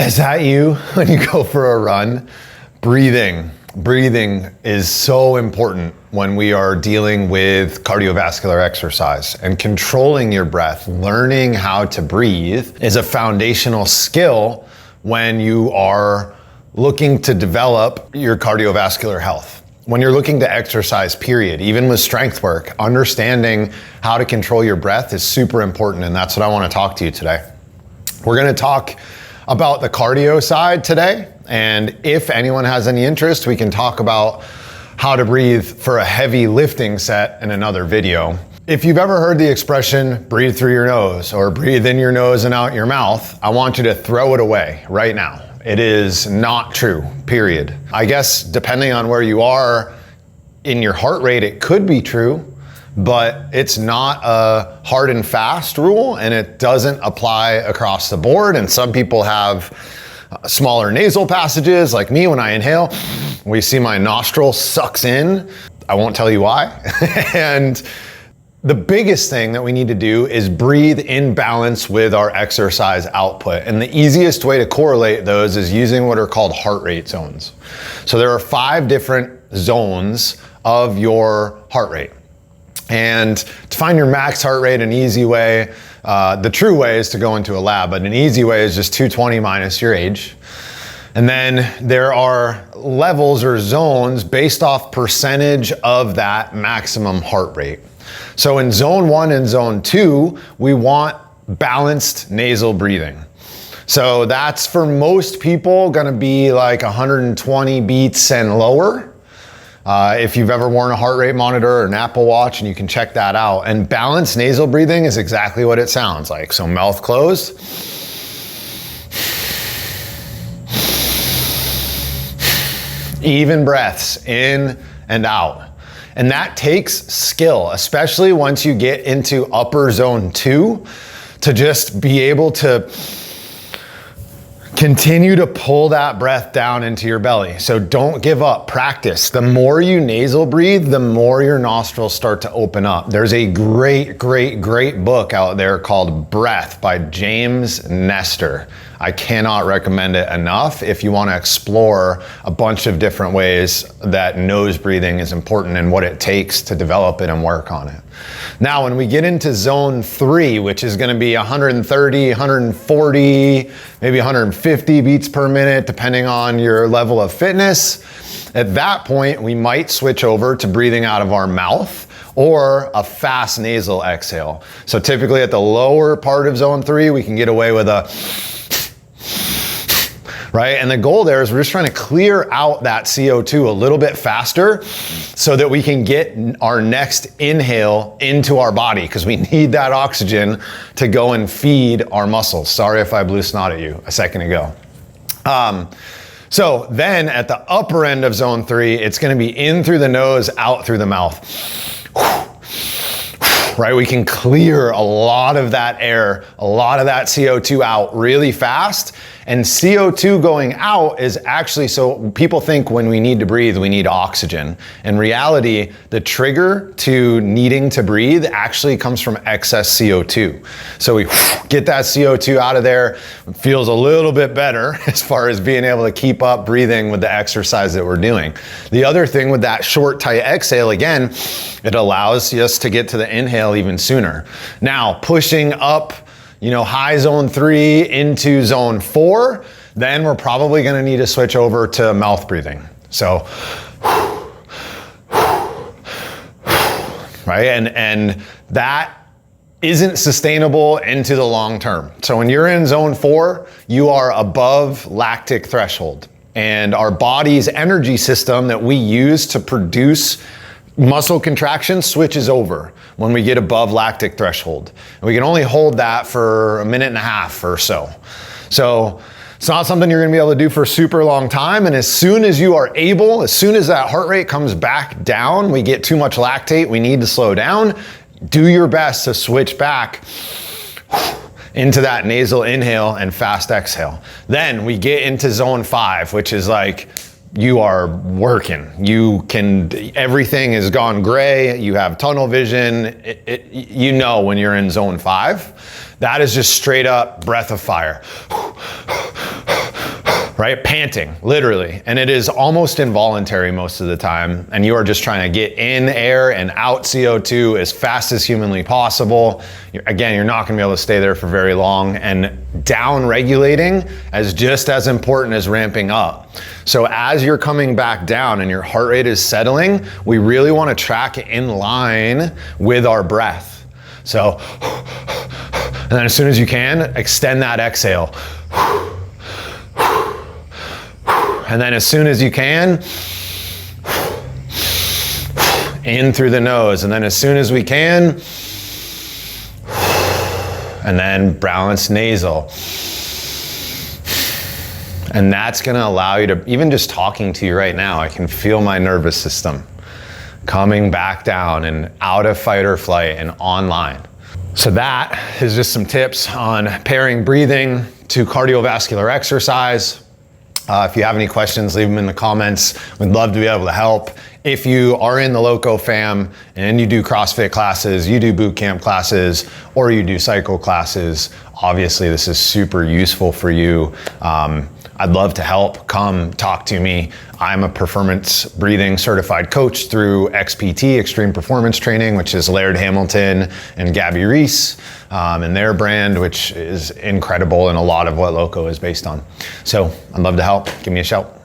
Is that you when you go for a run? Breathing is so important when we are dealing with cardiovascular exercise, and controlling your breath, learning how to breathe is a foundational skill when you are looking to develop your cardiovascular health. When you're looking to exercise, period, even with strength work, understanding how to control your breath is super important, and that's what I want to talk to you today. We're going to talk about the cardio side today, and if anyone has any interest, we can talk about how to breathe for a heavy lifting set in another video. If you've ever heard the expression, breathe through your nose, or breathe in your nose and out your mouth, I want you to throw it away right now. It is not true, period. I guess depending on where you are in your heart rate, it could be true, but it's not a hard and fast rule, and it doesn't apply across the board. And some people have smaller nasal passages, like me. When I inhale, we see my nostril sucks in. I won't tell you why. And the biggest thing that we need to do is breathe in balance with our exercise output. And the easiest way to correlate those is using what are called heart rate zones. So there are 5 different zones of your heart rate. And to find your max heart rate, an easy way, the true way is to go into a lab, but an easy way is just 220 minus your age. And then there are levels or zones based off percentage of that maximum heart rate. So in zone 1 and zone 2, we want balanced nasal breathing. So that's for most people gonna be like 120 beats and lower. If you've ever worn a heart rate monitor or an Apple Watch, and you can check that out. And balanced nasal breathing is exactly what it sounds like. So mouth closed. Even breaths in and out. And that takes skill, especially once you get into upper zone 2, to just be able to continue to pull that breath down into your belly. So don't give up, practice. The more you nasal breathe, the more your nostrils start to open up. There's a great book out there called Breath by James Nestor. I cannot recommend it enough if you want to explore a bunch of different ways that nose breathing is important and what it takes to develop it and work on it. Now, when we get into zone 3, which is going to be 130, 140, maybe 150 beats per minute, depending on your level of fitness, at that point, we might switch over to breathing out of our mouth or a fast nasal exhale. So typically at the lower part of zone 3, we can get away with a right? And the goal there is we're just trying to clear out that CO2 a little bit faster so that we can get our next inhale into our body, because we need that oxygen to go and feed our muscles. Sorry if I blew snot at you a second ago. So then at the upper end of zone 3, it's going to be in through the nose, out through the mouth. Right? We can clear a lot of that air, a lot of that CO2 out really fast. And CO2 going out is actually, so people think when we need to breathe, we need oxygen. In reality, the trigger to needing to breathe actually comes from excess CO2. So we get that CO2 out of there. It feels a little bit better as far as being able to keep up breathing with the exercise that we're doing. The other thing with that short, tight exhale, again, it allows us to get to the inhale even sooner. Now, pushing up, high zone 3 into zone 4, then we're probably going to need to switch over to mouth breathing. So, right? And that isn't sustainable into the long term. So when you're in zone 4, you are above lactic threshold. And our body's energy system that we use to produce muscle contraction switches over when we get above lactic threshold. And we can only hold that for a minute and a half or so. So it's not something you're gonna be able to do for a super long time. And as soon as you are able, as soon as that heart rate comes back down, we get too much lactate, we need to slow down, do your best to switch back into that nasal inhale and fast exhale. Then we get into zone 5, which is like, you are working. Everything has gone gray. You have tunnel vision. When you're in zone 5, that is just straight up breath of fire. right? Panting, literally. And it is almost involuntary most of the time. And you are just trying to get in air and out CO2 as fast as humanly possible. Again, you're not gonna be able to stay there for very long. And down regulating is just as important as ramping up. So as you're coming back down and your heart rate is settling, we really wanna track in line with our breath. So, and then as soon as you can, extend that exhale. And then as soon as you can, in through the nose. And then as soon as we can, and then balance nasal. And that's gonna allow you to, even just talking to you right now, I can feel my nervous system coming back down and out of fight or flight and online. So that is just some tips on pairing breathing to cardiovascular exercise. If you have any questions, leave them in the comments. We'd love to be able to help. If you are in the Loco fam and you do CrossFit classes, you do boot camp classes, or you do cycle classes, obviously this is super useful for you. I'd love to help. Come talk to me. I'm a performance breathing certified coach through XPT, Extreme Performance Training, which is Laird Hamilton and Gabby Reese, and their brand, which is incredible and a lot of what Loco is based on. So I'd love to help. Give me a shout.